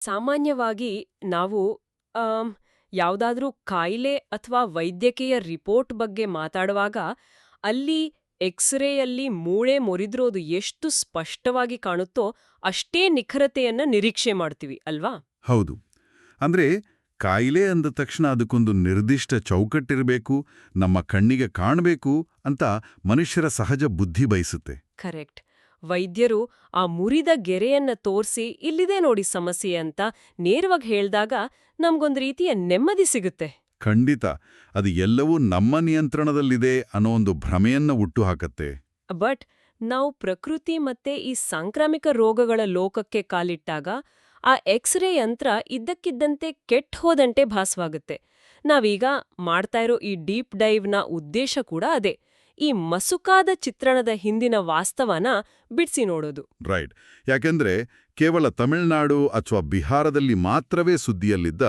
ಸಾಮಾನ್ಯವಾಗಿ ನಾವು ಆಮ್, ಯಾವ್ದಾದ್ರೂ ಕಾಯಿಲೆ ಅಥವಾ ವೈದ್ಯಕೀಯ ರಿಪೋರ್ಟ್ ಬಗ್ಗೆ ಮಾತಾಡುವಾಗ ಅಲ್ಲಿ ಎಕ್ಸ್ರೇಯಲ್ಲಿ ಮೂಳೆ ಮುರಿದ್ರೋದು ಎಷ್ಟು ಸ್ಪಷ್ಟವಾಗಿ ಕಾಣುತ್ತೋ ಅಷ್ಟೇ ನಿಖರತೆಯನ್ನ ನಿರೀಕ್ಷೆ ಮಾಡ್ತೀವಿ ಅಲ್ವಾ? ಹೌದು. ಅಂದ್ರೆ ಕಾಯಿಲೆ ಅಂದ ತಕ್ಷಣ ಅದಕ್ಕೊಂದು ನಿರ್ದಿಷ್ಟ ಚೌಕಟ್ಟಿರಬೇಕು, ನಮ್ಮ ಕಣ್ಣಿಗೆ ಕಾಣಬೇಕು ಅಂತ ಮನುಷ್ಯರ ಸಹಜ ಬುದ್ಧಿ ಬಯಸುತ್ತೆ. ಕರೆಕ್ಟ್. ವೈದ್ಯರು ಆ ಮುರಿದ ಗೆರೆಯನ್ನ ತೋರ್ಸಿ ಇಲ್ಲಿದೆ ನೋಡಿ ಸಮಸ್ಯೆ ಅಂತ ನೇರವಾಗಿ ಹೇಳ್ದಾಗ ನಮ್ಗೊಂದ್ ರೀತಿಯ ನೆಮ್ಮದಿ ಸಿಗುತ್ತೆ. ಖಂಡಿತ. ಅದು ಎಲ್ಲವೂ ನಮ್ಮ ನಿಯಂತ್ರಣದಲ್ಲಿದೆ ಅನ್ನೋ ಒಂದು ಭ್ರಮೆಯನ್ನ ಹುಟ್ಟುಹಾಕತ್ತೆ. ಬಟ್ ನಾವು ಪ್ರಕೃತಿ ಮತ್ತೆ ಈ ಸಾಂಕ್ರಾಮಿಕ ರೋಗಗಳ ಲೋಕಕ್ಕೆ ಕಾಲಿಟ್ಟಾಗ ಆ ಎಕ್ಸ್ರೇ ಯಂತ್ರ ಇದ್ದಕ್ಕಿದ್ದಂತೆ ಕೆಟ್ಟ ಹೋದಂತೆ ಭಾಸವಾಗುತ್ತೆ. ನಾವೀಗ ಮಾಡ್ತಾ ಇರೋ ಈ ಡೀಪ್ ಡೈವ್ನ ಉದ್ದೇಶ ಕೂಡ ಅದೇ, ಈ ಮಸುಕಾದ ಚಿತ್ರಣದ ಹಿಂದಿನ ವಾಸ್ತವನ ಬಿಡ್ಸಿ ನೋಡೋದು. ರೈಟ್. ಯಾಕೆಂದ್ರೆ ಕೇವಲ ತಮಿಳುನಾಡು ಅಥವಾ ಬಿಹಾರದಲ್ಲಿ ಮಾತ್ರವೇ ಸುದ್ದಿಯಲ್ಲಿದ್ದ,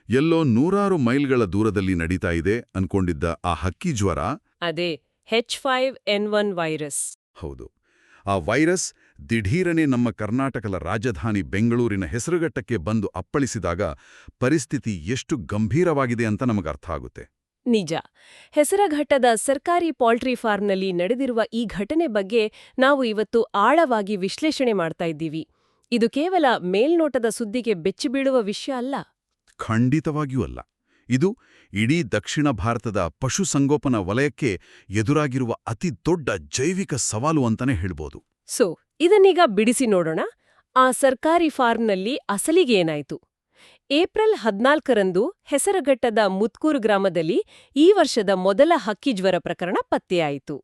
ಎಲ್ಲೋ ನೂರಾರು ಮೈಲ್ಗಳ ದೂರದಲ್ಲಿ ನಡೀತಾ ಇದೆ ಅನ್ಕೊಂಡಿದ್ದ ಆ ಹಕ್ಕಿ ಜ್ವರ, ಅದೇ H5N1 ವೈರಸ್. ಹೌದು, ಆ ವೈರಸ್ ದಿಢೀರನೆ ನಮ್ಮ ಕರ್ನಾಟಕದ ರಾಜಧಾನಿ ಬೆಂಗಳೂರಿನ ಹೆಸರುಘಟ್ಟಕ್ಕೆ ಬಂದು ಅಪ್ಪಳಿಸಿದಾಗ ಪರಿಸ್ಥಿತಿ ಎಷ್ಟು ಗಂಭೀರವಾಗಿದೆ ಅಂತ ನಮಗರ್ಥ ಆಗುತ್ತೆ. ನಿಜ. ಹೆಸರಘಟ್ಟದ ಸರ್ಕಾರಿ ಪೌಲ್ಟ್ರಿ ಫಾರ್ಮ್ನಲ್ಲಿ ನಡೆದಿರುವ ಈ ಘಟನೆ ಬಗ್ಗೆ ನಾವು ಇವತ್ತು ಆಳವಾಗಿ ವಿಶ್ಲೇಷಣೆ ಮಾಡ್ತಾ ಇದ್ದೀವಿ. ಇದು ಕೇವಲ ಮೇಲ್ನೋಟದ ಸುದ್ದಿಗೆ ಬೆಚ್ಚಿಬೀಳುವ ವಿಷಯ ಅಲ್ಲ. ಖಂಡಿತವಾಗಿಯೂ ಅಲ್ಲ. ಇದು ಇಡೀ ದಕ್ಷಿಣ ಭಾರತದ ಪಶುಸಂಗೋಪನಾ ವಲಯಕ್ಕೆ ಎದುರಾಗಿರುವ ಅತಿ ದೊಡ್ಡ ಜೈವಿಕ ಸವಾಲು ಅಂತಾನೆ ಹೇಳ್ಬೋದು. ಸೊ ಇದನ್ನೀಗ ಬಿಡಿಸಿ ನೋಡೋಣ. ಆ ಸರ್ಕಾರಿ ಫಾರ್ಮ್ನಲ್ಲಿ ಅಸಲಿಗೇನಾಯ್ತು? ಏಪ್ರಿಲ್ 14ರಂದು ಹೆಸರಘಟ್ಟದ ಮುತ್ಕೂರು ಗ್ರಾಮದಲ್ಲಿ ಈ ವರ್ಷದ ಮೊದಲ ಹಕ್ಕಿಜ್ವರ ಪ್ರಕರಣ ಪತ್ತೆಯಾಯಿತು.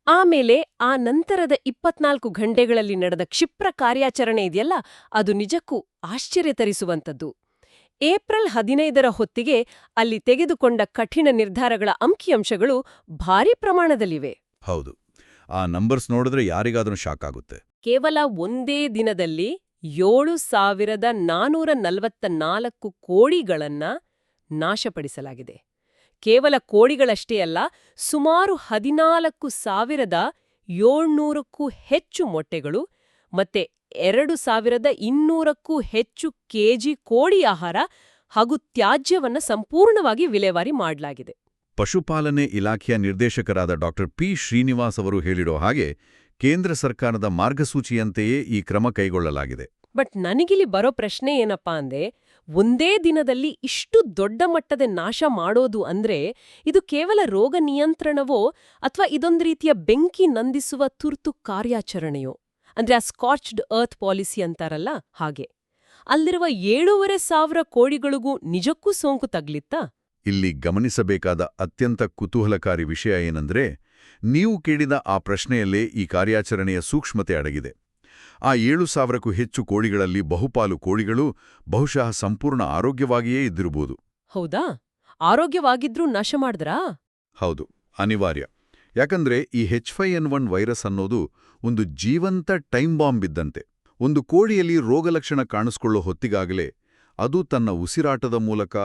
ಆಮೇಲೆ ಆ ನಂತರದ 24 ಗಂಟೆಗಳಲ್ಲಿ ನಡೆದ ಕ್ಷಿಪ್ರ ಕಾರ್ಯಾಚರಣೆ ಇದೆಯಲ್ಲ, ಅದು ನಿಜಕ್ಕೂ ಆಶ್ಚರ್ಯ ತರಿಸುವಂಥದ್ದು. ಏಪ್ರಿಲ್ 15ರ ಹೊತ್ತಿಗೆ ಅಲ್ಲಿ ತೆಗೆದುಕೊಂಡ ಕಠಿಣ ನಿರ್ಧಾರಗಳ ಅಂಕಿಅಂಶಗಳು ಭಾರೀ ಪ್ರಮಾಣದಲ್ಲಿವೆ. ಹೌದು, ಆ ನಂಬರ್ಸ್ ನೋಡಿದ್ರೆ ಯಾರಿಗಾದ್ರೂ ಶಾಕ್ ಆಗುತ್ತೆ. ಕೇವಲ ಒಂದೇ ದಿನದಲ್ಲಿ 7,444 ಕೋಳಿಗಳನ್ನ ನಾಶಪಡಿಸಲಾಗಿದೆ. ಕೇವಲ ಕೋಳಿಗಳಷ್ಟೇ ಅಲ್ಲ, ಸುಮಾರು 14,700ಕ್ಕೂ ಹೆಚ್ಚು ಮೊಟ್ಟೆಗಳು ಮತ್ತೆ 2,200ಕ್ಕೂ ಹೆಚ್ಚು ಕೆಜಿ ಕೋಳಿ ಆಹಾರ ಹಾಗೂ ತ್ಯಾಜ್ಯವನ್ನ ಸಂಪೂರ್ಣವಾಗಿ ವಿಲೇವಾರಿ ಮಾಡಲಾಗಿದೆ. ಪಶುಪಾಲನೆ ಇಲಾಖೆಯ ನಿರ್ದೇಶಕರಾದ ಡಾ. ಪಿ. ಶ್ರೀನಿವಾಸ್ ಅವರು ಹೇಳಿರೋ ಹಾಗೆ ಕೇಂದ್ರ ಸರ್ಕಾರದ ಮಾರ್ಗಸೂಚಿಯಂತೆಯೇ ಈ ಕ್ರಮ ಕೈಗೊಳ್ಳಲಾಗಿದೆ. ಬಟ್ ನನಗಿಲ್ಲಿ ಬರೋ ಪ್ರಶ್ನೆ ಏನಪ್ಪಾ ಅಂದ್ರೆ, ಒಂದೇ ದಿನದಲ್ಲಿ ಇಷ್ಟು ದೊಡ್ಡ ಮಟ್ಟದ ನಾಶ ಮಾಡೋದು ಅಂದ್ರೆ ಇದು ಕೇವಲ ರೋಗ ನಿಯಂತ್ರಣವೋ ಅಥವಾ ಇದೊಂದು ರೀತಿಯ ಬೆಂಕಿ ನಂದಿಸುವ ತುರ್ತು ಕಾರ್ಯಾಚರಣೆಯೋ? ಅಂದ್ರೆ ಆ ಸ್ಕಾಚ್ಡ್ ಅರ್ತ್ ಪಾಲಿಸಿ ಅಂತಾರಲ್ಲ ಹಾಗೆ. ಅಲ್ಲಿರುವ 7,500 ಕೋಳಿಗಳಿಗೂ ನಿಜಕ್ಕೂ ಸೋಂಕು ತಗ್ಲಿತ್ತಾ? ಇಲ್ಲಿ ಗಮನಿಸಬೇಕಾದ ಅತ್ಯಂತ ಕುತೂಹಲಕಾರಿ ವಿಷಯ ಏನಂದ್ರೆ, ನೀವು ಕೇಳಿದ ಆ ಪ್ರಶ್ನೆಯಲ್ಲೇ ಈ ಕಾರ್ಯಾಚರಣೆಯ ಸೂಕ್ಷ್ಮತೆ ಅಡಗಿದೆ. ಆ 7,000ಕ್ಕೂ ಹೆಚ್ಚು ಕೋಳಿಗಳಲ್ಲಿ ಬಹುಪಾಲು ಕೋಳಿಗಳು ಬಹುಶಃ ಸಂಪೂರ್ಣ ಆರೋಗ್ಯವಾಗಿಯೇ ಇದ್ದಿರಬಹುದು. ಹೌದಾ? ಆರೋಗ್ಯವಾಗಿದ್ರೂ ನಾಶ ಮಾಡಿದ್ರಾ? ಹೌದು, ಅನಿವಾರ್ಯ. ಯಾಕಂದ್ರೆ ಈ H5N1 ವೈರಸ್ ಅನ್ನೋದು ಒಂದು ಜೀವಂತ ಟೈಮ್ ಬಾಂಬ್ ಇದ್ದಂತೆ. ಒಂದು ಕೋಳಿಯಲ್ಲಿ ರೋಗಲಕ್ಷಣ ಕಾಣಿಸ್ಕೊಳ್ಳೋ ಹೊತ್ತಿಗಾಗಲೇ ಅದು ತನ್ನ ಉಸಿರಾಟದ ಮೂಲಕ,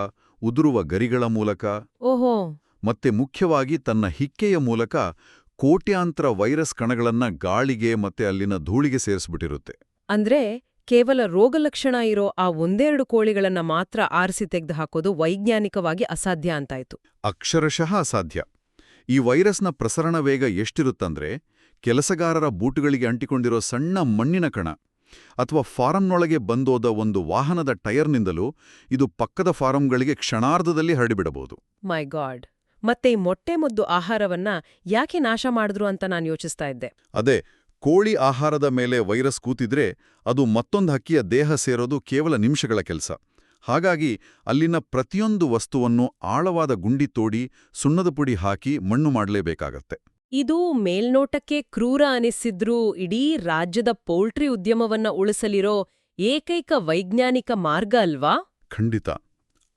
ಉದುರುವ ಗರಿಗಳ ಮೂಲಕ, ಓಹೋ, ಮತ್ತೆ ಮುಖ್ಯವಾಗಿ ತನ್ನ ಹಿಕ್ಕೆಯ ಮೂಲಕ ಕೋಟ್ಯಾಂತರ ವೈರಸ್ ಕಣಗಳನ್ನ ಗಾಳಿಗೆ ಮತ್ತೆ ಅಲ್ಲಿನ ಧೂಳಿಗೆ ಸೇರಿಸ್ಬಿಟ್ಟಿರುತ್ತೆ. ಅಂದ್ರೆ ಕೇವಲ ರೋಗಲಕ್ಷಣ ಇರೋ ಆ ಒಂದೆರಡು ಕೋಳಿಗಳನ್ನ ಮಾತ್ರ ಆರಿಸಿ ತೆಗೆದು ಹಾಕೋದು ವೈಜ್ಞಾನಿಕವಾಗಿ ಅಸಾಧ್ಯ ಅಂತಾಯ್ತು. ಅಕ್ಷರಶಃ ಅಸಾಧ್ಯ. ಈ ವೈರಸ್ನ ಪ್ರಸರಣ ವೇಗ ಎಷ್ಟಿರುತ್ತಂದ್ರೆ, ಕೆಲಸಗಾರರ ಬೂಟುಗಳಿಗೆ ಅಂಟಿಕೊಂಡಿರೋ ಸಣ್ಣ ಮಣ್ಣಿನ ಕಣ ಅಥವಾ ಫಾರಂನೊಳಗೆ ಬಂದೋದ ಒಂದು ವಾಹನದ ಟೈರ್ನಿಂದಲೂ ಇದು ಪಕ್ಕದ ಫಾರಂಗಳಿಗೆ ಕ್ಷಣಾರ್ಧದಲ್ಲಿ ಹರಡಿಬಿಡಬಹುದು. ಮೈ ಗಾಡ್. ಮತ್ತೆ ಈ ಮೊಟ್ಟೆ ಮುದ್ದು ಆಹಾರವನ್ನ ಯಾಕೆ ನಾಶ ಮಾಡಿದ್ರು ಅಂತ ನಾನು ಯೋಚಿಸ್ತಾ ಇದ್ದೆ. ಅದೇ, ಕೋಳಿ ಆಹಾರದ ಮೇಲೆ ವೈರಸ್ ಕೂತಿದ್ರೆ ಅದು ಮತ್ತೊಂದು ಹಕ್ಕಿಯ ದೇಹ ಸೇರೋದು ಕೇವಲ ನಿಮಿಷಗಳ ಕೆಲಸ. ಹಾಗಾಗಿ ಅಲ್ಲಿನ ಪ್ರತಿಯೊಂದು ವಸ್ತುವನ್ನು ಆಳವಾದ ಗುಂಡಿ ತೋಡಿ ಸುಣ್ಣದ ಪುಡಿ ಹಾಕಿ ಮಣ್ಣು ಮಾಡಲೇಬೇಕಾಗತ್ತೆ. ಇದು ಮೇಲ್ನೋಟಕ್ಕೆ ಕ್ರೂರ ಅನಿಸಿದ್ರೂ ಇಡೀ ರಾಜ್ಯದ ಪೌಲ್ಟ್ರಿ ಉದ್ಯಮವನ್ನ ಉಳಿಸಲಿರೋ ಏಕೈಕ ವೈಜ್ಞಾನಿಕ ಮಾರ್ಗ ಅಲ್ವಾ? ಖಂಡಿತ.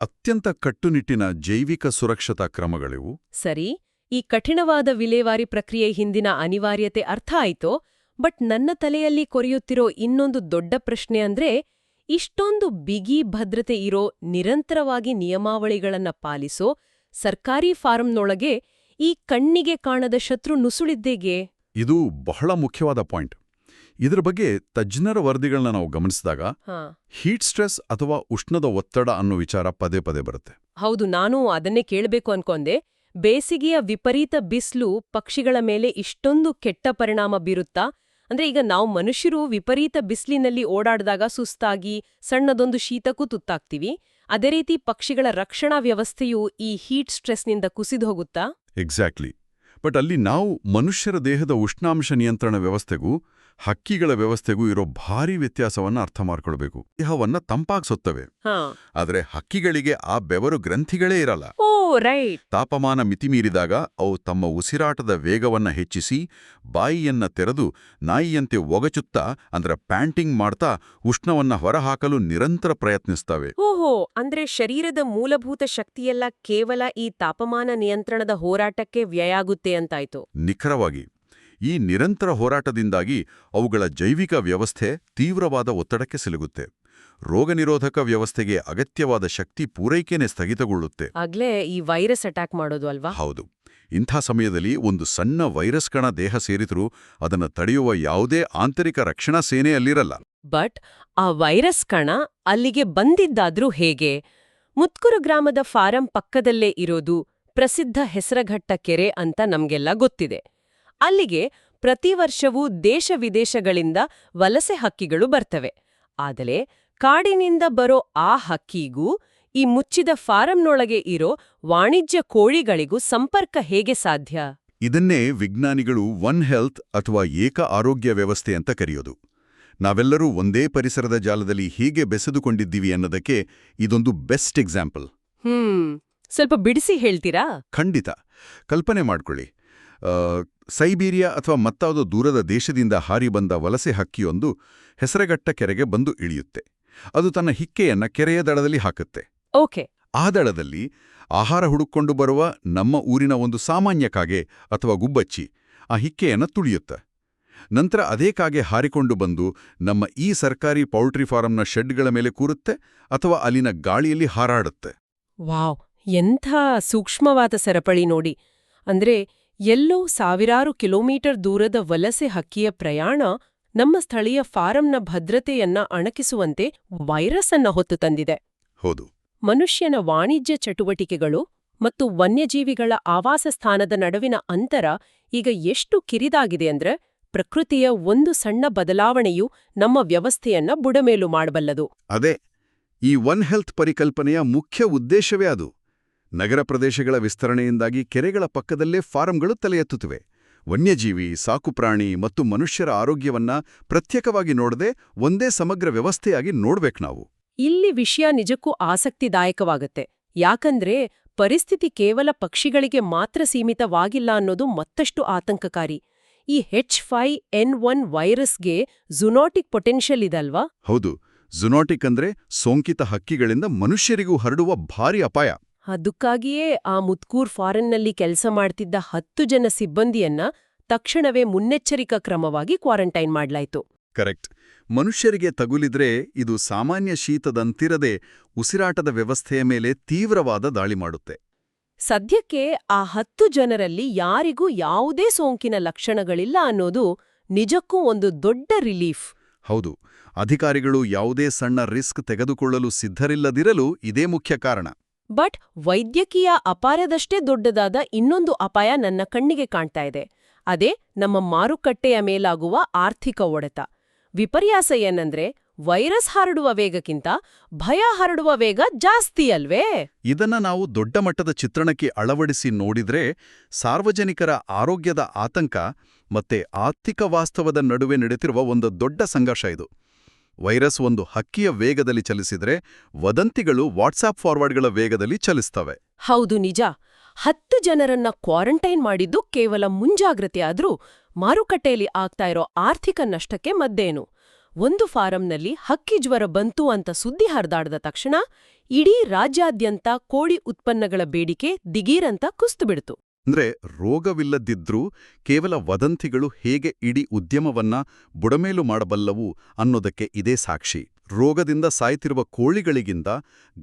ಅತ್ಯಂತ ಕಟ್ಟುನಿಟ್ಟಿನ ಜೈವಿಕ ಸುರಕ್ಷತಾ ಕ್ರಮಗಳಿವು. ಸರಿ, ಈ ಕಠಿಣವಾದ ವಿಲೇವಾರಿ ಪ್ರಕ್ರಿಯೆ ಹಿಂದಿನ ಅನಿವಾರ್ಯತೆ ಅರ್ಥ ಆಯ್ತೋ. ಬಟ್ ನನ್ನ ತಲೆಯಲ್ಲಿ ಕೊರೆಯುತ್ತಿರೋ ಇನ್ನೊಂದು ದೊಡ್ಡ ಪ್ರಶ್ನೆ ಅಂದ್ರೆ, ಇಷ್ಟೊಂದು ಬಿಗಿ ಭದ್ರತೆ ಇರೋ, ನಿರಂತರವಾಗಿ ನಿಯಮಾವಳಿಗಳನ್ನ ಪಾಲಿಸೋ ಸರ್ಕಾರಿ ಫಾರಂನೊಳಗೆ ಈ ಕಣ್ಣಿಗೆ ಕಾಣದ ಶತ್ರು ನುಸುಳಿದ್ದೇಗೆ? ಇದು ಬಹಳ ಮುಖ್ಯವಾದ ಪಾಯಿಂಟ್. ಇದರ ಬಗ್ಗೆ ತಜ್ಞರ ವರದಿಗಳನ್ನ ನಾವು ಗಮನಿಸಿದಾಗ ಹಾ ಹೀಟ್ ಸ್ಟ್ರೆಸ್ ಅಥವಾ ಉಷ್ಣದ ಒತ್ತಡ ಅನ್ನೋ ವಿಚಾರ ಪದೇ ಪದೇ ಬರುತ್ತೆ. ಹೌದು, ನಾನು ಅದನ್ನೇ ಕೇಳಬೇಕು ಅನ್ಕೊಂಡೆ. ಬೇಸಿಗೆಯ ವಿಪರೀತ ಬಿಸ್ಲು ಪಕ್ಷಿಗಳ ಮೇಲೆ ಇಷ್ಟೊಂದು ಕೆಟ್ಟ ಪರಿಣಾಮ ಬೀರುತ್ತಾ? ಅಂದ್ರೆ ಈಗ ನಾವು ಮನುಷ್ಯರು ವಿಪರೀತ ಬಿಸ್ಲಿನಲ್ಲಿ ಓಡಾಡಿದಾಗ ಸುಸ್ತಾಗಿ ಸಣ್ಣದೊಂದು ಶೀತಕ್ಕೂ ತುತ್ತಾಗ್ತೀವಿ. ಅದೇ ರೀತಿ ಪಕ್ಷಿಗಳ ರಕ್ಷಣಾ ವ್ಯವಸ್ಥೆಯು ಈ ಹೀಟ್ ಸ್ಟ್ರೆಸ್ನಿಂದ ಕುಸಿದು ಹೋಗುತ್ತಾ? ಎಕ್ಸಾಕ್ಟ್ಲಿ. ಬಟ್ ಅಲ್ಲಿ ನಾವು ಮನುಷ್ಯರ ದೇಹದ ಉಷ್ಣಾಂಶ ನಿಯಂತ್ರಣ ವ್ಯವಸ್ಥೆಗೂ ಹಕ್ಕಿಗಳ ವ್ಯವಸ್ಥೆಗೂ ಇರೋ ಭಾರೀ ವ್ಯತ್ಯಾಸವನ್ನ ಅರ್ಥ ಮಾಡ್ಕೊಳ್ಬೇಕು. ದೇಹವನ್ನ ತಂಪಾಗ್ಸುತ್ತವೆ, ಹಾ ಆದರೆ ಹಕ್ಕಿಗಳಿಗೆ ಆ ಬೆವರು ಗ್ರಂಥಿಗಳೇ ಇರಲ್ಲ. ಓ ರೈಟ್. ತಾಪಮಾನ ಮಿತಿಮೀರಿದಾಗ ಅವು ತಮ್ಮ ಉಸಿರಾಟದ ವೇಗವನ್ನ ಹೆಚ್ಚಿಸಿ ಬಾಯಿಯನ್ನ ತೆರೆದು ನಾಯಿಯಂತೆ ಒಗಚುತ್ತಾ ಅಂದ್ರೆ ಪ್ಯಾಂಟಿಂಗ್ ಮಾಡ್ತಾ ಉಷ್ಣವನ್ನ ಹೊರಹಾಕಲು ನಿರಂತರ ಪ್ರಯತ್ನಿಸ್ತವೆ. ಓಹೋ, ಅಂದ್ರೆ ಶರೀರದ ಮೂಲಭೂತ ಶಕ್ತಿಯೆಲ್ಲ ಕೇವಲ ಈ ತಾಪಮಾನ ನಿಯಂತ್ರಣದ ಹೋರಾಟಕ್ಕೆ ವ್ಯಯಾಗುತ್ತೆ ಅಂತಾಯ್ತು. ನಿಖರವಾಗಿ. ಈ ನಿರಂತರ ಹೋರಾಟದಿಂದಾಗಿ ಅವುಗಳ ಜೈವಿಕ ವ್ಯವಸ್ಥೆ ತೀವ್ರವಾದ ಒತ್ತಡಕ್ಕೆ ಸಿಲುಗುತ್ತೆ. ರೋಗನಿರೋಧಕ ವ್ಯವಸ್ಥೆಗೆ ಅಗತ್ಯವಾದ ಶಕ್ತಿ ಪೂರೈಕೆನೇ ಸ್ಥಗಿತಗೊಳ್ಳುತ್ತೆ. ಆಗ್ಲೇ ಈ ವೈರಸ್ ಅಟ್ಯಾಕ್ ಮಾಡೋದು ಅಲ್ವಾ? ಹೌದು. ಇಂಥ ಸಮಯದಲ್ಲಿ ಒಂದು ಸಣ್ಣ ವೈರಸ್ ಕಣ ದೇಹ ಸೇರಿದ್ರೂ ಅದನ್ನು ತಡೆಯುವ ಯಾವುದೇ ಆಂತರಿಕ ರಕ್ಷಣಾ ಸೇನೆ ಅಲ್ಲಿರಲ್ಲ. ಬಟ್ ಆ ವೈರಸ್ ಕಣ ಅಲ್ಲಿಗೆ ಬಂದಿದ್ದಾದ್ರೂ ಹೇಗೆ? ಮುತ್ಕೂರು ಗ್ರಾಮದ ಫಾರಂ ಪಕ್ಕದಲ್ಲೇ ಇರೋದು ಪ್ರಸಿದ್ಧ ಹೆಸರಘಟ್ಟ ಕೆರೆ ಅಂತ ನಮ್ಗೆಲ್ಲ ಗೊತ್ತಿದೆ. ಅಲ್ಲಿಗೆ ಪ್ರತಿ ವರ್ಷವೂ ದೇಶ ವಿದೇಶಗಳಿಂದ ವಲಸೆ ಹಕ್ಕಿಗಳು ಬರ್ತವೆ. ಆದರೆ ಕಾಡಿನಿಂದ ಬರೋ ಆ ಹಕ್ಕಿಗೂ ಈ ಮುಚ್ಚಿದ ಫಾರಂನೊಳಗೆ ಇರೋ ವಾಣಿಜ್ಯ ಕೋಳಿಗಳಿಗೂ ಸಂಪರ್ಕ ಹೇಗೆ ಸಾಧ್ಯ? ಇದನ್ನೇ ವಿಜ್ಞಾನಿಗಳು ಒನ್ ಹೆಲ್ತ್ ಅಥವಾ ಏಕ ಆರೋಗ್ಯ ವ್ಯವಸ್ಥೆ ಅಂತ ಕರೆಯೋದು. ನಾವೆಲ್ಲರೂ ಒಂದೇ ಪರಿಸರದ ಜಾಲದಲ್ಲಿ ಹೀಗೆ ಬೆಸೆದುಕೊಂಡಿದ್ದೀವಿ ಅನ್ನೋದಕ್ಕೆ ಇದೊಂದು ಬೆಸ್ಟ್ ಎಕ್ಸಾಂಪಲ್. ಸ್ವಲ್ಪ ಬಿಡಿಸಿ ಹೇಳ್ತೀರಾ? ಖಂಡಿತ. ಕಲ್ಪನೆ ಮಾಡ್ಕೊಳ್ಳಿ, ಸೈಬೀರಿಯಾ ಅಥವಾ ಮತ್ತಾವುದೋ ದೂರದ ದೇಶದಿಂದ ಹಾರಿ ಬಂದ ವಲಸೆ ಹಕ್ಕಿಯೊಂದು ಹೆಸರಘಟ್ಟ ಕೆರೆಗೆ ಬಂದು ಇಳಿಯುತ್ತೆ. ಅದು ತನ್ನ ಹಿಕ್ಕೆಯನ್ನ ಕೆರೆಯ ದಡದಲ್ಲಿ ಹಾಕುತ್ತೆ. ಓಕೆ. ಆ ದಡದಲ್ಲಿ ಆಹಾರ ಹುಡುಕೊಂಡು ಬರುವ ನಮ್ಮ ಊರಿನ ಒಂದು ಸಾಮಾನ್ಯ ಕಾಗೆ ಅಥವಾ ಗುಬ್ಬಚ್ಚಿ ಆ ಹಿಕ್ಕೆಯನ್ನ ತುಳಿಯುತ್ತೆ. ನಂತರ ಅದೇ ಕಾಗೆ ಹಾರಿಕೊಂಡು ಬಂದು ನಮ್ಮ ಈ ಸರ್ಕಾರಿ ಪೌಲ್ಟ್ರಿ ಫಾರಂನ ಶೆಡ್ಗಳ ಮೇಲೆ ಕೂರುತ್ತೆ ಅಥವಾ ಅಲ್ಲಿನ ಗಾಳಿಯಲ್ಲಿ ಹಾರಾಡುತ್ತೆ. ವಾವ್, ಎಂಥ ಸೂಕ್ಷ್ಮವಾದ ಸರಪಳಿ ನೋಡಿ. ಅಂದ್ರೆ ಎಲ್ಲೋ ಸಾವಿರಾರು ಕಿಲೋಮೀಟರ್ ದೂರದ ವಲಸೆ ಹಕ್ಕಿಯ ಪ್ರಯಾಣ ನಮ್ಮ ಸ್ಥಳೀಯ ಫಾರಂನ ಭದ್ರತೆಯನ್ನ ಅಣಕಿಸುವಂತೆ ವೈರಸ್ ಅನ್ನ ಹೊತ್ತು ತಂದಿದೆ. ಹೌದು. ಮನುಷ್ಯನ ವಾಣಿಜ್ಯ ಚಟುವಟಿಕೆಗಳು ಮತ್ತು ವನ್ಯಜೀವಿಗಳ ಆವಾಸ ಸ್ಥಾನದ ನಡುವಿನ ಅಂತರ ಈಗ ಎಷ್ಟು ಕಿರಿದಾಗಿದೆ ಅಂದ್ರೆ ಪ್ರಕೃತಿಯ ಒಂದು ಸಣ್ಣ ಬದಲಾವಣೆಯು ನಮ್ಮ ವ್ಯವಸ್ಥೆಯನ್ನ ಬುಡಮೇಲು ಮಾಡಬಲ್ಲದು. ಅದೇ ಈ ಒನ್ ಹೆಲ್ತ್ ಪರಿಕಲ್ಪನೆಯ ಮುಖ್ಯ ಉದ್ದೇಶವೇ ಅದು. ನಗರ ಪ್ರದೇಶಗಳ ವಿಸ್ತರಣೆಯಿಂದಾಗಿ ಕೆರೆಗಳ ಪಕ್ಕದಲ್ಲೇ ಫಾರಂಗಳು ತಲೆ ಎತ್ತುತ್ತಿವೆ. ವನ್ಯಜೀವಿ, ಸಾಕುಪ್ರಾಣಿ ಮತ್ತು ಮನುಷ್ಯರ ಆರೋಗ್ಯವನ್ನ ಪ್ರತ್ಯೇಕವಾಗಿ ನೋಡದೆ ಒಂದೇ ಸಮಗ್ರ ವ್ಯವಸ್ಥೆಯಾಗಿ ನೋಡ್ಬೇಕು ನಾವು. ಇಲ್ಲಿ ವಿಷಯ ನಿಜಕ್ಕೂ ಆಸಕ್ತಿದಾಯಕವಾಗತ್ತೆ. ಯಾಕಂದ್ರೆ ಪರಿಸ್ಥಿತಿ ಕೇವಲ ಪಕ್ಷಿಗಳಿಗೆ ಮಾತ್ರ ಸೀಮಿತವಾಗಿಲ್ಲ ಅನ್ನೋದು ಮತ್ತಷ್ಟು ಆತಂಕಕಾರಿ. ಈ H5N1 ವೈರಸ್ಗೆ ಝೂನೋಟಿಕ್ ಪೊಟೆನ್ಷಿಯಲ್ ಇದಲ್ವಾ? ಹೌದು. ಝೂನೋಟಿಕ್ ಅಂದ್ರೆ ಸೋಂಕಿತ ಹಕ್ಕಿಗಳಿಂದ ಮನುಷ್ಯರಿಗೂ ಹರಡುವ ಭಾರಿ ಅಪಾಯ. ಅದಕ್ಕಾಗಿಯೇ ಆ ಮುತ್ಕೂರ್ ಫಾರೆನ್ನಲ್ಲಿ ಕೆಲಸ ಮಾಡ್ತಿದ್ದ 10 ಜನ ಸಿಬ್ಬಂದಿಯನ್ನ ತಕ್ಷಣವೇ ಮುನ್ನೆಚ್ಚರಿಕಾ ಕ್ರಮವಾಗಿ ಕ್ವಾರಂಟೈನ್ ಮಾಡ್ಲಾಯ್ತು. ಕರೆಕ್ಟ್. ಮನುಷ್ಯರಿಗೆ ತಗುಲಿದ್ರೆ ಇದು ಸಾಮಾನ್ಯ ಶೀತದಂತಿರದೆ ಉಸಿರಾಟದ ವ್ಯವಸ್ಥೆಯ ಮೇಲೆ ತೀವ್ರವಾದ ದಾಳಿ ಮಾಡುತ್ತೆ. ಸದ್ಯಕ್ಕೆ ಆ 10 ಜನರಲ್ಲಿ ಯಾರಿಗೂ ಯಾವುದೇ ಸೋಂಕಿನ ಲಕ್ಷಣಗಳಿಲ್ಲ ಅನ್ನೋದು ನಿಜಕ್ಕೂ ಒಂದು ದೊಡ್ಡ ರಿಲೀಫ್. ಹೌದು. ಅಧಿಕಾರಿಗಳು ಯಾವುದೇ ಸಣ್ಣ ರಿಸ್ಕ್ ತೆಗೆದುಕೊಳ್ಳಲು ಸಿದ್ಧರಿಲ್ಲದಿರಲು ಇದೇ ಮುಖ್ಯ ಕಾರಣ. ಬಟ್ ವೈದ್ಯಕೀಯ ಅಪಾಯದಷ್ಟೇ ದೊಡ್ಡದಾದ ಇನ್ನೊಂದು ಅಪಾಯ ನನ್ನ ಕಣ್ಣಿಗೆ ಕಾಣ್ತಾ ಇದೆ. ಅದೇ ನಮ್ಮ ಮಾರುಕಟ್ಟೆಯ ಮೇಲಾಗುವ ಆರ್ಥಿಕ ಒಡೆತ. ವಿಪರ್ಯಾಸ ಏನಂದ್ರೆ ವೈರಸ್ ಹರಡುವ ವೇಗಕ್ಕಿಂತ ಭಯ ಹರಡುವ ವೇಗ ಜಾಸ್ತಿ ಅಲ್ವೇ? ಇದನ್ನ ನಾವು ದೊಡ್ಡ ಮಟ್ಟದ ಚಿತ್ರಣಕ್ಕೆ ಅಳವಡಿಸಿ ನೋಡಿದ್ರೆ ಸಾರ್ವಜನಿಕರ ಆರೋಗ್ಯದ ಆತಂಕ ಮತ್ತೆ ಆರ್ಥಿಕ ವಾಸ್ತವದ ನಡುವೆ ನಡೆತಿರುವ ಒಂದು ದೊಡ್ಡ ಸಂಘರ್ಷ ಇದು. ವೈರಸ್ ಒಂದು ಹಕ್ಕಿಯ ವೇಗದಲ್ಲಿ ಚಲಿಸಿದ್ರೆ ವದಂತಿಗಳು ವಾಟ್ಸಾಪ್ ಫಾರ್ವರ್ಡ್ಗಳ ವೇಗದಲ್ಲಿ ಚಲಿಸ್ತವೆ. ಹೌದು, ನಿಜ. 10 ಜನರನ್ನ ಕ್ವಾರಂಟೈನ್ ಮಾಡಿದ್ದು ಕೇವಲ ಮುಂಜಾಗ್ರತೆ ಆದ್ರೂ ಮಾರುಕಟ್ಟೆಯಲ್ಲಿ ಆಗ್ತಾ ಇರೋ ಆರ್ಥಿಕ ನಷ್ಟಕ್ಕೆ ಮದ್ದೇನು? ಒಂದು ಫಾರಂನಲ್ಲಿ ಹಕ್ಕಿ ಜ್ವರ ಬಂತು ಅಂತ ಸುದ್ದಿ ಹರಿದಾಡ್ದ ತಕ್ಷಣ ಇಡೀ ರಾಜ್ಯಾದ್ಯಂತ ಕೋಳಿ ಉತ್ಪನ್ನಗಳ ಬೇಡಿಕೆ ದಿಗೀರಂತ ಕುಸಿದುಬಿಡ್ತು. ಅಂದ್ರೆ ರೋಗವಿಲ್ಲದಿದ್ರೂ ಕೇವಲ ವದಂತಿಗಳು ಹೇಗೆ ಇಡೀ ಉದ್ಯಮವನ್ನ ಬುಡಮೇಲು ಮಾಡಬಲ್ಲವು ಅನ್ನೋದಕ್ಕೆ ಇದೇ ಸಾಕ್ಷಿ. ರೋಗದಿಂದ ಸಾಯ್ತಿರುವ ಕೋಳಿಗಳಿಗಿಂತ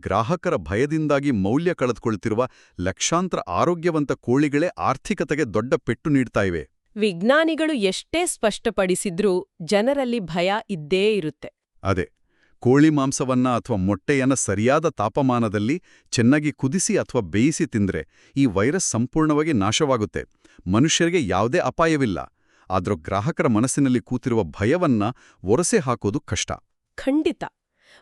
ಗ್ರಾಹಕರ ಭಯದಿಂದಾಗಿ ಮೌಲ್ಯ ಕಳೆದುಕೊಳ್ತಿರುವ ಲಕ್ಷಾಂತರ ಆರೋಗ್ಯವಂತ ಕೋಳಿಗಳೇ ಆರ್ಥಿಕತೆಗೆ ದೊಡ್ಡ ಪೆಟ್ಟು ನೀಡ್ತಾ ಇವೆ. ವಿಜ್ಞಾನಿಗಳು ಎಷ್ಟೇ ಸ್ಪಷ್ಟಪಡಿಸಿದ್ರೂ ಜನರಲ್ಲಿ ಭಯ ಇದ್ದೇ ಇರುತ್ತೆ. ಅದೇ ಕೋಳಿ ಮಾಂಸವನ್ನ ಅಥವಾ ಮೊಟ್ಟೆಯನ್ನ ಸರಿಯಾದ ತಾಪಮಾನದಲ್ಲಿ ಚೆನ್ನಾಗಿ ಕುದಿಸಿ ಅಥವಾ ಬೇಯಿಸಿ ತಿಂದ್ರೆ ಈ ವೈರಸ್ ಸಂಪೂರ್ಣವಾಗಿ ನಾಶವಾಗುತ್ತೆ. ಮನುಷ್ಯರಿಗೆ ಯಾವುದೇ ಅಪಾಯವಿಲ್ಲ. ಆದ್ರೂ ಗ್ರಾಹಕರ ಮನಸ್ಸಿನಲ್ಲಿ ಕೂತಿರುವ ಭಯವನ್ನ ಒರಸೆ ಹಾಕೋದು ಕಷ್ಟ. ಖಂಡಿತ.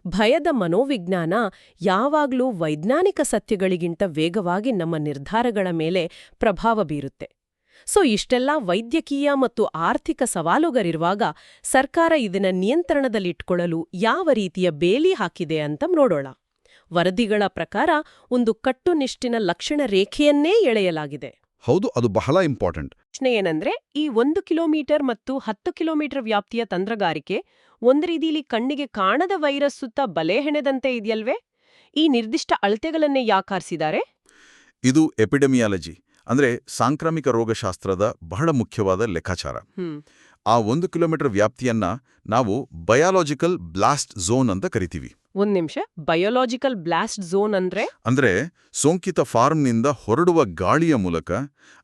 ಭಯದ ಮನೋವಿಜ್ಞಾನ ಯಾವಾಗ್ಲೂ ವೈಜ್ಞಾನಿಕ ಸತ್ಯಗಳಿಗಿಂತ ವೇಗವಾಗಿ ನಮ್ಮ ನಿರ್ಧಾರಗಳ ಮೇಲೆ ಪ್ರಭಾವ ಬೀರುತ್ತೆ. ಸೊ ಇಷ್ಟೆಲ್ಲ ವೈದ್ಯಕೀಯ ಮತ್ತು ಆರ್ಥಿಕ ಸವಾಲುಗಳಿರುವಾಗ ಸರ್ಕಾರ ಇದನ್ನ ನಿಯಂತ್ರಣದಲ್ಲಿಟ್ಕೊಳ್ಳಲು ಯಾವ ರೀತಿಯ ಬೇಲಿ ಹಾಕಿದೆ ಅಂತ ನೋಡೋಣ. ವರದಿಗಳ ಪ್ರಕಾರ ಒಂದು ಕಟ್ಟುನಿಟ್ಟಿನ ಲಕ್ಷಣ ರೇಖೆಯನ್ನೇ ಎಳೆಯಲಾಗಿದೆ. ಹೌದು, ಅದು ಬಹಳ ಇಂಪಾರ್ಟೆಂಟ್. ಪ್ರಶ್ನೆ ಏನಂದ್ರೆ, ಈ 1 ಕಿಲೋಮೀಟರ್ ಮತ್ತು 10 ಕಿಲೋಮೀಟರ್ ವ್ಯಾಪ್ತಿಯ ತಂತ್ರಗಾರಿಕೆ ಒಂದು ರೀತಿಯಲ್ಲಿ ಕಣ್ಣಿಗೆ ಕಾಣದ ವೈರಸ್ ಸುತ್ತ ಬಲೆ ಹೆಣೆದಂತೆ ಇದೆಯಲ್ವೇ? ಈ ನಿರ್ದಿಷ್ಟ ಅಳತೆಗಳನ್ನೇ ಯಾಕಾರಿಸಿದ್ದಾರೆ? ಇದು ಎಪಿಡೆಮಿಯಾಲಜಿ ಅಂದ್ರೆ ಸಾಂಕ್ರಾಮಿಕ ರೋಗಶಾಸ್ತ್ರದ ಬಹಳ ಮುಖ್ಯವಾದ ಲೆಕ್ಕಾಚಾರ. ಆ 1 ಕಿಲೋಮೀಟರ್ ವ್ಯಾಪ್ತಿಯನ್ನ ನಾವು ಬಯಾಲಜಿಕಲ್ ಬ್ಲಾಸ್ಟ್ ಝೋನ್ ಅಂತ ಕರಿತೀವಿ. ಒಂದ್ ನಿಮಿಷ, ಬಯೋಲಾಜಿಕಲ್ ಬ್ಲಾಸ್ಟ್ ಝೋನ್ ಅಂದ್ರೆ ಸೋಂಕಿತ ಫಾರ್ಮ್ನಿಂದ ಹೊರಡುವ ಗಾಳಿಯ ಮೂಲಕ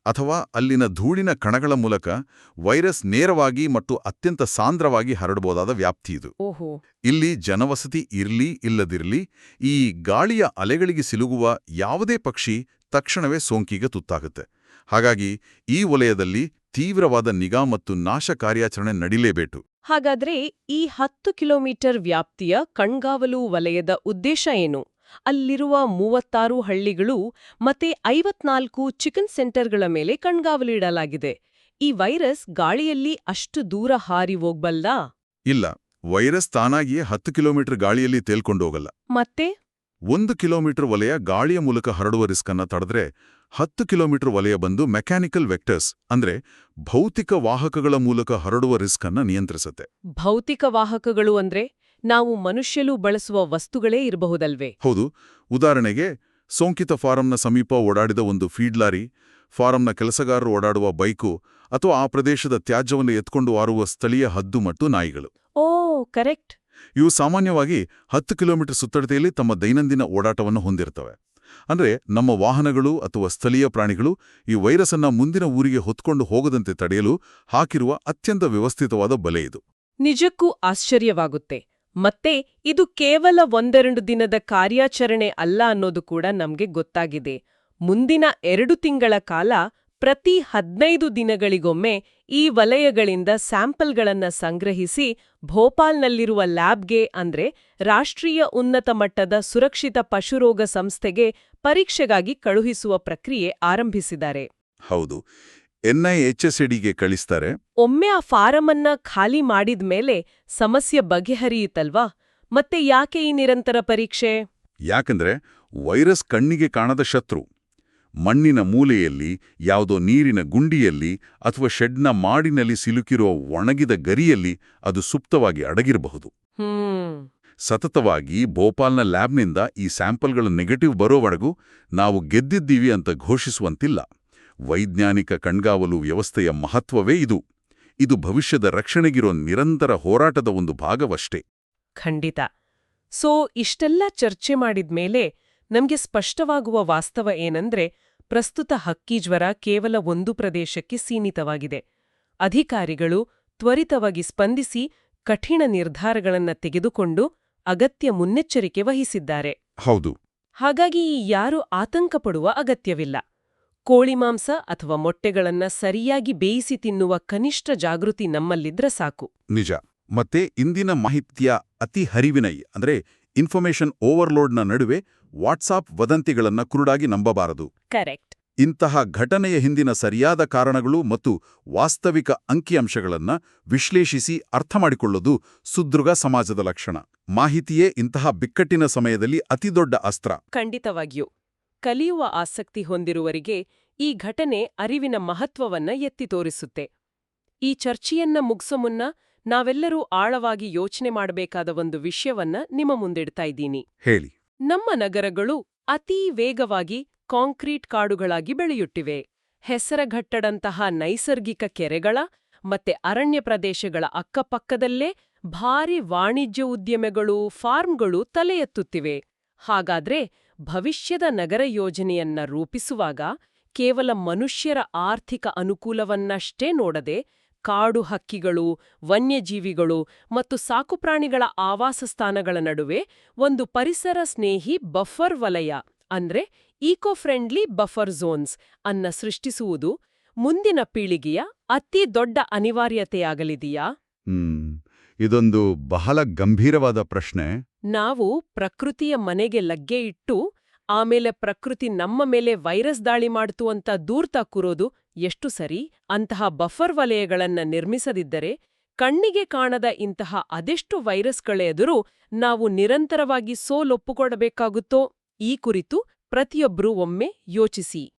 ಅಥವಾ ಅಲ್ಲಿನ ಧೂಳಿನ ಕಣಗಳ ಮೂಲಕ ವೈರಸ್ ನೇರವಾಗಿ ಮತ್ತು ಅತ್ಯಂತ ಸಾಂದ್ರವಾಗಿ ಹರಡಬಹುದಾದ ವ್ಯಾಪ್ತಿ ಇದು. ಓಹೋ. ಇಲ್ಲಿ ಜನವಸತಿ ಇರ್ಲಿ ಇಲ್ಲದಿರ್ಲಿ, ಈ ಗಾಳಿಯ ಅಲೆಗಳಿಗೆ ಸಿಲುಗುವ ಯಾವುದೇ ಪಕ್ಷಿ ತಕ್ಷಣವೇ ಸೋಂಕಿಗೆ ತುತ್ತಾಗುತ್ತೆ. ಹಾಗಾಗಿ ಈ ವಲಯದಲ್ಲಿ ತೀವ್ರವಾದ ನಿಗಾ ಮತ್ತು ನಾಶ ಕಾರ್ಯಾಚರಣೆ ನಡಿಲೇಬೇಕು. ಹಾಗಾದ್ರೆ ಈ 10 ಕಿಲೋಮೀಟರ್ ವ್ಯಾಪ್ತಿಯ ಕಣ್ಗಾವಲು ವಲಯದ ಉದ್ದೇಶ ಏನು? ಅಲ್ಲಿರುವ 36 ಹಳ್ಳಿಗಳು ಮತ್ತೆ 54 ಚಿಕನ್ ಸೆಂಟರ್ಗಳ ಮೇಲೆ ಕಣ್ಗಾವಲು ಇಡಲಾಗಿದೆ. ಈ ವೈರಸ್ ಗಾಳಿಯಲ್ಲಿ ಅಷ್ಟು ದೂರ ಹಾರಿ ಹೋಗ್ಬಲ್ಲಾ? ಇಲ್ಲ, ವೈರಸ್ ತಾನಾಗಿಯೇ 10 ಕಿಲೋಮೀಟರ್ ಗಾಳಿಯಲ್ಲಿ ತೇಲ್ಕೊಂಡೋಗಲ್ಲ. ಮತ್ತೆ 1 ಕಿಲೋಮೀಟರ್ ವಲಯ ಗಾಳಿಯ ಮೂಲಕ ಹರಡುವ ರಿಸ್ಕನ್ನ ತಡೆದ್ರೆ 10 ಕಿಲೋಮೀಟರ್ ವಲಯ ಬಂದು ಮೆಕ್ಯಾನಿಕಲ್ ವೆಕ್ಟರ್ಸ್ ಅಂದ್ರೆ ಭೌತಿಕ ವಾಹಕಗಳ ಮೂಲಕ ಹರಡುವ ರಿಸ್ಕನ್ನ ನಿಯಂತ್ರಿಸುತ್ತೆ. ಭೌತಿಕ ವಾಹಕಗಳು ಅಂದ್ರೆ ನಾವು ಮನುಷ್ಯರು ಬಳಸುವ ವಸ್ತುಗಳೇ ಇರಬಹುದಲ್ವೇ? ಹೌದು. ಉದಾಹರಣೆಗೆ, ಸೋಂಕಿತ ಫಾರಂನ ಸಮೀಪ ಓಡಾಡಿದ ಒಂದು ಫೀಡ್ ಲಾರಿ, ಫಾರಂನ ಕೆಲಸಗಾರರು ಓಡಾಡುವ ಬೈಕು ಅಥವಾ ಆ ಪ್ರದೇಶದ ತ್ಯಾಜ್ಯವನ್ನು ಎತ್ಕೊಂಡು ಹಾರುವ ಸ್ಥಳೀಯ ಹದ್ದು ಮತ್ತು ನಾಯಿಗಳು. ಓ, ಕರೆಕ್ಟ್. ಇವು ಸಾಮಾನ್ಯವಾಗಿ 10 ಕಿಲೋಮೀಟರ್ ಸುತ್ತಳತೆಯಲ್ಲಿ ತಮ್ಮ ದೈನಂದಿನ ಓಡಾಟವನ್ನು ಹೊಂದಿರ್ತವೆ. ಅಂದ್ರೆ ನಮ್ಮ ವಾಹನಗಳು ಅಥವಾ ಸ್ಥಳೀಯ ಪ್ರಾಣಿಗಳು ಈ ವೈರಸ್ಸನ್ನ ಮುಂದಿನ ಊರಿಗೆ ಹೊತ್ಕೊಂಡು ಹೋಗದಂತೆ ತಡೆಯಲು ಹಾಕಿರುವ ಅತ್ಯಂತ ವ್ಯವಸ್ಥಿತವಾದ ಬಲೆ ಇದು. ನಿಜಕ್ಕೂ ಆಶ್ಚರ್ಯವಾಗುತ್ತೆ. ಮತ್ತೆ ಇದು ಕೇವಲ 1-2 ದಿನದ ಕಾರ್ಯಾಚರಣೆ ಅಲ್ಲ ಅನ್ನೋದು ಕೂಡ ನಮ್ಗೆ ಗೊತ್ತಾಗಿದೆ. ಮುಂದಿನ 2 ತಿಂಗಳ ಕಾಲ ಪ್ರತಿ 15 ದಿನಗಳಿಗೊಮ್ಮೆ ಈ ವಲಯಗಳಿಂದ ಸ್ಯಾಂಪಲ್ಗಳನ್ನ ಸಂಗ್ರಹಿಸಿ ಭೋಪಾಲ್ನಲ್ಲಿರುವ ಲ್ಯಾಬ್ಗೆ ಅಂದ್ರೆ ರಾಷ್ಟ್ರೀಯ ಉನ್ನತ ಮಟ್ಟದ ಸುರಕ್ಷಿತ ಪಶುರೋಗ ಸಂಸ್ಥೆಗೆ ಪರೀಕ್ಷೆಗಾಗಿ ಕಳುಹಿಸುವ ಪ್ರಕ್ರಿಯೆ ಆರಂಭಿಸಿದ್ದಾರೆ. ಹೌದು, NIHSADಗೆ ಕಳಿಸ್ತಾರೆ. ಒಮ್ಮೆ ಆ ಫಾರಮನ್ನ ಖಾಲಿ ಮಾಡಿದ್ಮೇಲೆ ಸಮಸ್ಯೆ ಬಗೆಹರಿಯುತ್ತಲ್ವಾ? ಮತ್ತೆ ಯಾಕೆ ಈ ನಿರಂತರ ಪರೀಕ್ಷೆ? ಯಾಕಂದ್ರೆ ವೈರಸ್ ಕಣ್ಣಿಗೆ ಕಾಣದ ಶತ್ರು. ಮಣ್ಣಿನ ಮೂಲೆಯಲ್ಲಿ, ಯಾವುದೋ ನೀರಿನ ಗುಂಡಿಯಲ್ಲಿ ಅಥವಾ ಶೆಡ್ನ ಮಾಡಿನಲ್ಲಿ ಸಿಲುಕಿರುವ ಒಣಗಿದ ಗರಿಯಲ್ಲಿ ಅದು ಸುಪ್ತವಾಗಿ ಅಡಗಿರಬಹುದು. ಸತತವಾಗಿ ಭೋಪಾಲ್ನ ಲ್ಯಾಬ್ನಿಂದ ಈ ಸ್ಯಾಂಪಲ್ಗಳ ನೆಗೆಟಿವ್ ಬರೋವರೆಗೂ ನಾವು ಗೆದ್ದಿದ್ದೀವಿ ಅಂತ ಘೋಷಿಸುವಂತಿಲ್ಲ. ವೈಜ್ಞಾನಿಕ ಕಣ್ಗಾವಲು ವ್ಯವಸ್ಥೆಯ ಮಹತ್ವವೇ ಇದು. ಇದು ಭವಿಷ್ಯದ ರಕ್ಷಣೆಗಿರೋ ನಿರಂತರ ಹೋರಾಟದ ಒಂದು ಭಾಗವಷ್ಟೇ. ಖಂಡಿತ. ಸೊ ಇಷ್ಟೆಲ್ಲ ಚರ್ಚೆ ಮಾಡಿದ್ಮೇಲೆ ನಮ್ಗೆ ಸ್ಪಷ್ಟವಾಗುವ ವಾಸ್ತವ ಏನಂದ್ರೆ, ಪ್ರಸ್ತುತ ಹಕ್ಕಿಜ್ವರ ಕೇವಲ ಒಂದು ಪ್ರದೇಶಕ್ಕೆ ಸೀಮಿತವಾಗಿದೆ. ಅಧಿಕಾರಿಗಳು ತ್ವರಿತವಾಗಿ ಸ್ಪಂದಿಸಿ ಕಠಿಣ ನಿರ್ಧಾರಗಳನ್ನ ತೆಗೆದುಕೊಂಡು ಅಗತ್ಯ ಮುನ್ನೆಚ್ಚರಿಕೆ ವಹಿಸಿದ್ದಾರೆ. ಹೌದು. ಹಾಗಾಗಿ ಯಾರೂ ಆತಂಕ ಪಡುವ ಅಗತ್ಯವಿಲ್ಲ. ಕೋಳಿಮಾಂಸ ಅಥವಾ ಮೊಟ್ಟೆಗಳನ್ನ ಸರಿಯಾಗಿ ಬೇಯಿಸಿ ತಿನ್ನುವ ಕನಿಷ್ಠ ಜಾಗೃತಿ ನಮ್ಮಲ್ಲಿದ್ರೆ ಸಾಕು. ನಿಜ. ಮತ್ತೆ ಇಂದಿನ ಮಾಹಿತಿಯ ಅತಿ ಹರಿವಿನ ಅಂದ್ರೆ ಇನ್ಫಾರ್ಮೇಷನ್ ಓವರ್ಲೋಡ್ನ ನಡುವೆ ವಾಟ್ಸಾಪ್ ವದಂತಿಗಳನ್ನ ಕುರುಡಾಗಿ ನಂಬಬಾರದು. ಕರೆಕ್ಟ್. ಇಂತಹ ಘಟನೆಯ ಹಿಂದಿನ ಸರಿಯಾದ ಕಾರಣಗಳು ಮತ್ತು ವಾಸ್ತವಿಕ ಅಂಕಿಅಂಶಗಳನ್ನ ವಿಶ್ಲೇಷಿಸಿ ಅರ್ಥಮಾಡಿಕೊಳ್ಳೋದು ಸುದೃಢ ಸಮಾಜದ ಲಕ್ಷಣ. ಮಾಹಿತಿಯೇ ಇಂತಹ ಬಿಕ್ಕಟ್ಟಿನ ಸಮಯದಲ್ಲಿ ಅತಿದೊಡ್ಡ ಅಸ್ತ್ರ. ಖಂಡಿತವಾಗಿಯೂ. ಕಲಿಯುವ ಆಸಕ್ತಿ ಹೊಂದಿರುವರಿಗೆ ಈ ಘಟನೆ ಅರಿವಿನ ಮಹತ್ವವನ್ನ ಎತ್ತಿ ತೋರಿಸುತ್ತೆ. ಈ ಚರ್ಚೆಯನ್ನ ಮುಗಿಸೋ ಮುನ್ನ ನಾವೆಲ್ಲರೂ ಆಳವಾಗಿ ಯೋಚನೆ ಮಾಡಬೇಕಾದ ಒಂದು ವಿಷಯವನ್ನ ನಿಮ್ಮ ಮುಂದಿಡ್ತಾ ಇದ್ದೀನಿ. ಹೇಳಿ. ನಮ್ಮ ನಗರಗಳು ಅತೀ ವೇಗವಾಗಿ ಕಾಂಕ್ರೀಟ್ ಕಾಡುಗಳಾಗಿ ಬೆಳೆಯುತ್ತಿವೆ. ಹೆಸರಘಟ್ಟದಂತಹ ನೈಸರ್ಗಿಕ ಕೆರೆಗಳ ಮತ್ತೆ ಅರಣ್ಯ ಪ್ರದೇಶಗಳ ಅಕ್ಕಪಕ್ಕದಲ್ಲೇ ಭಾರಿ ವಾಣಿಜ್ಯ ಉದ್ಯಮಗಳು, ಫಾರ್ಮ್ಗಳು ತಲೆ ಎತ್ತುತ್ತಿವೆ. ಹಾಗಾದ್ರೆ ಭವಿಷ್ಯದ ನಗರ ಯೋಜನೆಯನ್ನ ರೂಪಿಸುವಾಗ ಕೇವಲ ಮನುಷ್ಯರ ಆರ್ಥಿಕ ಅನುಕೂಲವನ್ನಷ್ಟೇ ನೋಡದೆ ಕಾಡು ಹಕ್ಕಿಗಳು, ವನ್ಯಜೀವಿಗಳು ಮತ್ತು ಸಾಕುಪ್ರಾಣಿಗಳ ಆವಾಸಸ್ಥಾನಗಳ ನಡುವೆ ಒಂದು ಪರಿಸರ ಸ್ನೇಹಿ ಬಫರ್ ವಲಯ ಅಂದ್ರೆ ಈಕೋ ಫ್ರೆಂಡ್ಲಿ ಬಫರ್ ಝೋನ್ಸ್ ಅನ್ನ ಸೃಷ್ಟಿಸುವುದು ಮುಂದಿನ ಪೀಳಿಗೆಯ ಅತಿ ದೊಡ್ಡ ಅನಿವಾರ್ಯತೆಯಾಗಲಿದೆಯಾ? ಇದೊಂದು ಬಹಳ ಗಂಭೀರವಾದ ಪ್ರಶ್ನೆ. ನಾವು ಪ್ರಕೃತಿಯ ಮನೆಗೆ ಲಗ್ಗೆ ಇಟ್ಟು ಆಮೇಲೆ ಪ್ರಕೃತಿ ನಮ್ಮ ಮೇಲೆ ವೈರಸ್ ದಾಳಿ ಮಾಡ್ತು ಅಂತ ದೂರ್ತಾ ಕೂರೋದು ಎಷ್ಟು ಸರಿ? ಅಂತಹ ಬಫರ್ ವಲಯಗಳನ್ನ ನಿರ್ಮಿಸದಿದ್ದರೆ ಕಣ್ಣಿಗೆ ಕಾಣದ ಇಂತಹ ಅದೆಷ್ಟು ವೈರಸ್ಗಳೆದುರು ನಾವು ನಿರಂತರವಾಗಿ ಸೋಲೊಪ್ಪುಕೊಡಬೇಕಾಗುತ್ತೋ? ಈ ಕುರಿತು ಪ್ರತಿಯೊಬ್ಬರೂ ಒಮ್ಮೆ ಯೋಚಿಸಿ.